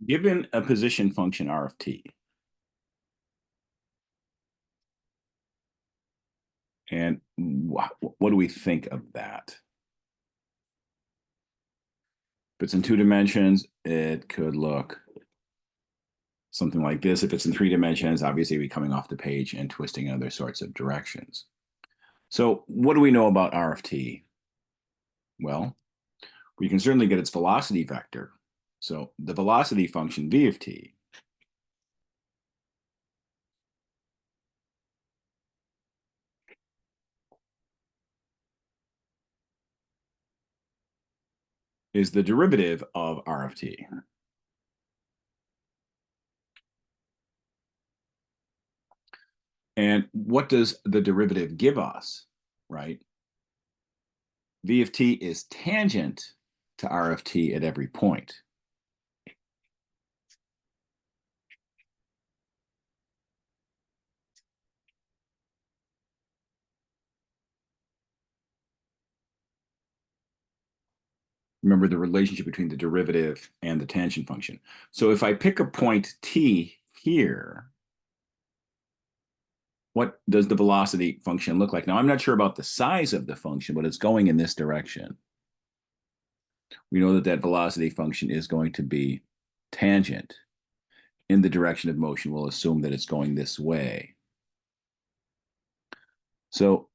Given a position function R of t, and what do we think of that? If it's in 2 dimensions, it could look something like this. If it's in 3 dimensions, obviously it'd be coming off the page and twisting in other sorts of directions. So what do we know about R of t? Well, we can certainly get its velocity vector. So the velocity function v of t is the derivative of R of t. And what does the derivative give us, right? V of t is tangent to R of t at every point. Remember the relationship between the derivative and the tangent function. So if I pick a point t here, what does the velocity function look like? Now, I'm not sure about the size of the function, but it's going in this direction. We know that that velocity function is going to be tangent in the direction of motion. We'll assume that it's going this way. So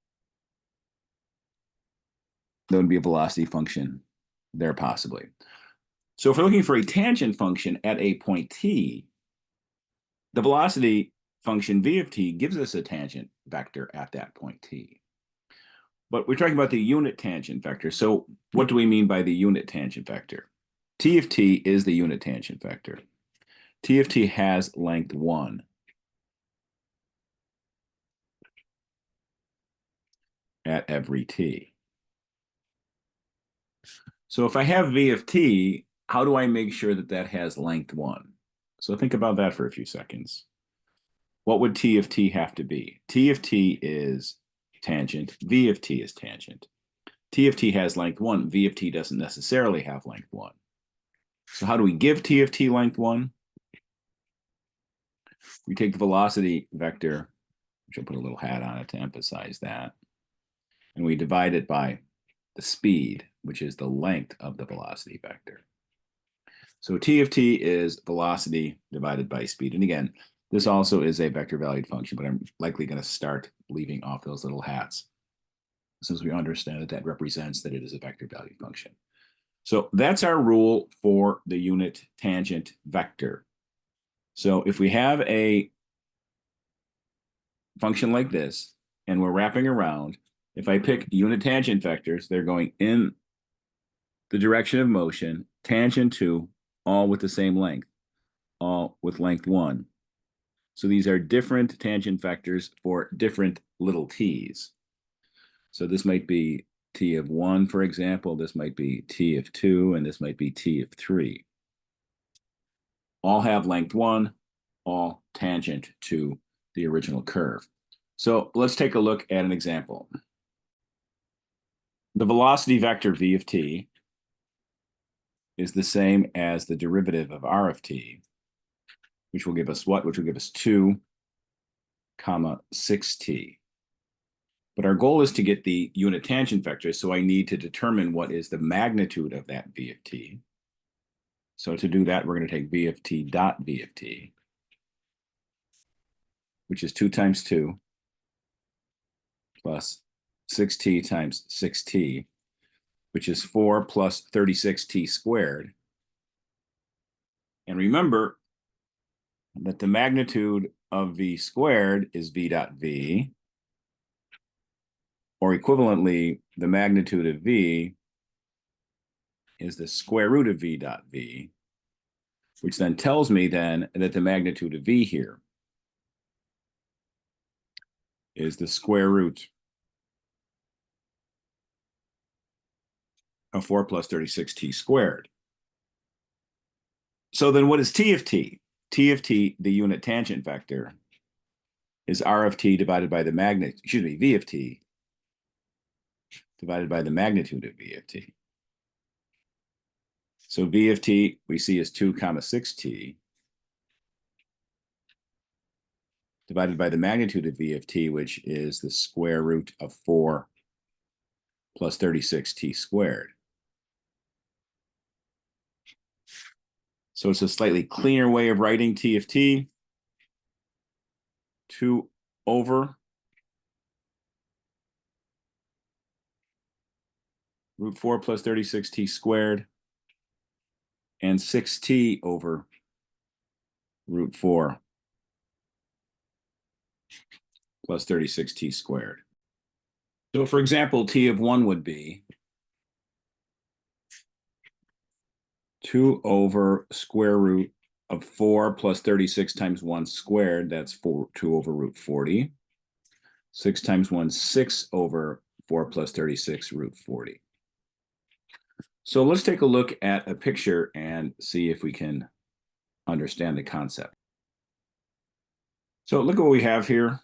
there would be a velocity function there possibly. So if we're looking for a tangent function at a point t, the velocity function v of t gives us a tangent vector at that point t. But we're talking about the unit tangent vector. So what do we mean by the unit tangent vector? T of t is the unit tangent vector. T of t has length 1. At every t. So if I have v of t, how do I make sure that that has length 1? So think about that for a few seconds. What would t of t have to be? T of t is tangent. V of t is tangent. T of t has length 1. V of t doesn't necessarily have length 1. So how do we give t of t length 1? We take the velocity vector, which I'll put a little hat on it to emphasize that, and we divide it by the speed, which is the length of the velocity vector. So t of t is velocity divided by speed. And again, this also is a vector valued function, but I'm likely going to start leaving off those little hats since we understand that that represents that it is a vector valued function. So that's our rule for the unit tangent vector. So if we have a function like this and we're wrapping around, if I pick unit tangent vectors, they're going in the direction of motion, tangent to, all with the same length, all with length 1. So these are different tangent vectors for different little t's. So this might be t of 1, for example. This might be t of 2, and this might be t of 3. All have length 1, all tangent to the original curve. So let's take a look at an example. The velocity vector v of t is the same as the derivative of r of t, which will give us what? Which will give us 2, 6t. But our goal is to get the unit tangent vector, so I need to determine what is the magnitude of that v of t. So to do that, we're going to take v of t dot v of t, which is 2 times 2 plus 6t times 6t, which is 4 plus 36t squared. And remember that the magnitude of v squared is v dot v, or equivalently, the magnitude of v is the square root of v dot v, which then tells me then that the magnitude of v here is the square root of 4 plus 36t squared. So then what is t of t? T of t, the unit tangent vector, is r of t divided by the v of t divided by the magnitude of v of t. So v of t we see is 2 comma 6t divided by the magnitude of v of t, which is the square root of 4 plus 36t squared. So it's a slightly cleaner way of writing t of t. 2 over root 4 plus 36t squared and 6t over root 4 plus 36t squared. So for example, t of 1 would be 2 over square root of 4 plus 36 times 1 squared. That's 2 over root 40. 6 times 1, 6 over 4 plus 36 root 40. So let's take a look at a picture and see if we can understand the concept. So look at what we have here.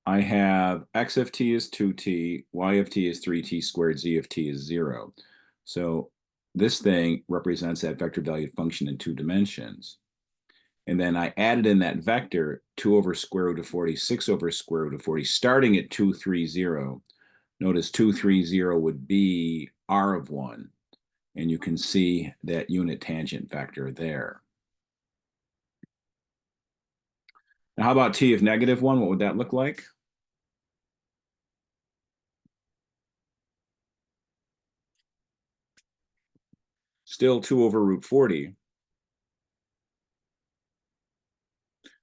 I have x of t is 2t, y of t is 3t squared, z of t is 0. So this thing represents that vector valued function in 2 dimensions. And then I added in that vector 2 over square root of 40, 6 over square root of 40, starting at 2, 3, 0. Notice 2, 3, 0 would be r of 1. And you can see that unit tangent vector there. Now, how about t of negative 1? What would that look like? Still 2 over root 40.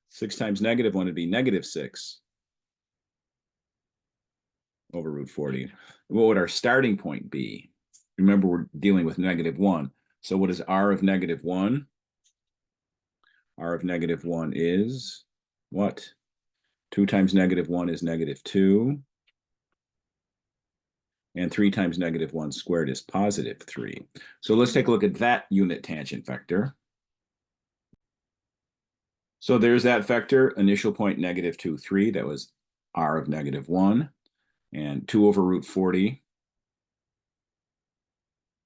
6 times negative 1 would be negative 6 over root 40. What would our starting point be? Remember, we're dealing with negative 1. So what is r of negative 1? R of negative 1 is what? 2 times negative 1 is negative 2. And 3 times negative 1 squared is positive 3. So let's take a look at that unit tangent vector. So there's that vector, initial point negative 2, 3. That was r of negative 1. And 2 over root 40.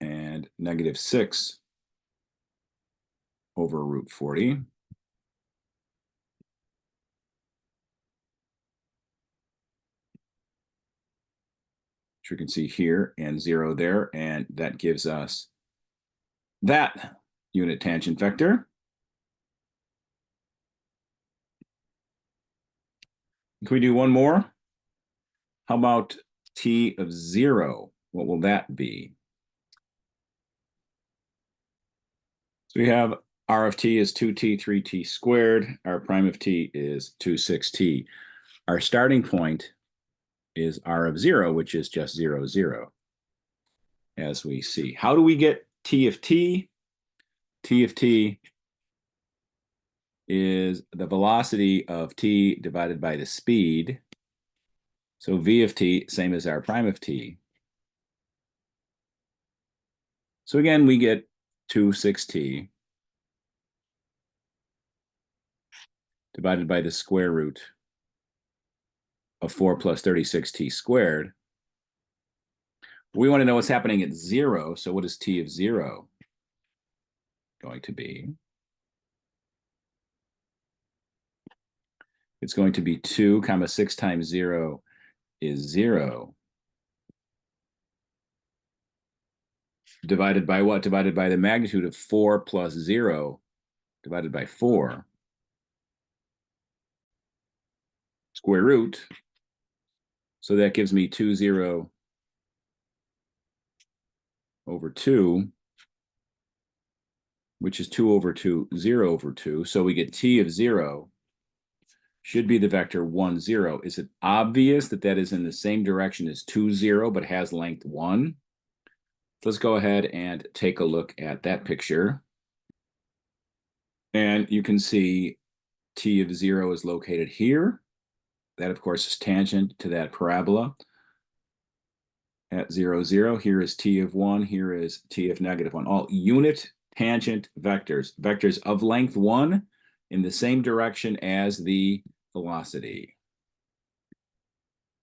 And negative 6 over root 40. Which we can see here, and 0 there, and that gives us that unit tangent vector. Can we do one more? How about t of 0? What will that be? So we have r of t is 2t, 3t squared. R prime of t is 2, 6t. Our starting point is r of 0, which is just 0, 0, as we see. How do we get t of t? T of t is the velocity of t divided by the speed. So v of t, same as r prime of t. So again, we get 2, 6t divided by the square root of 4 plus 36t squared. We want to know what's happening at 0. So what is t of 0 going to be? It's going to be 2 comma 6 times 0 is 0. Divided by what? Divided by the magnitude of 4 plus 0 divided by 4. Square root. So that gives me 2, 0 over 2, which is 2 over 2, 0 over 2. So we get t of 0 should be the vector 1, 0. Is it obvious that that is in the same direction as 2, 0, but has length 1? Let's go ahead and take a look at that picture. And you can see t of 0 is located here. That, of course, is tangent to that parabola at 0, 0. Here is t of 1. Here is t of negative 1. All unit tangent vectors, vectors of length 1 in the same direction as the velocity.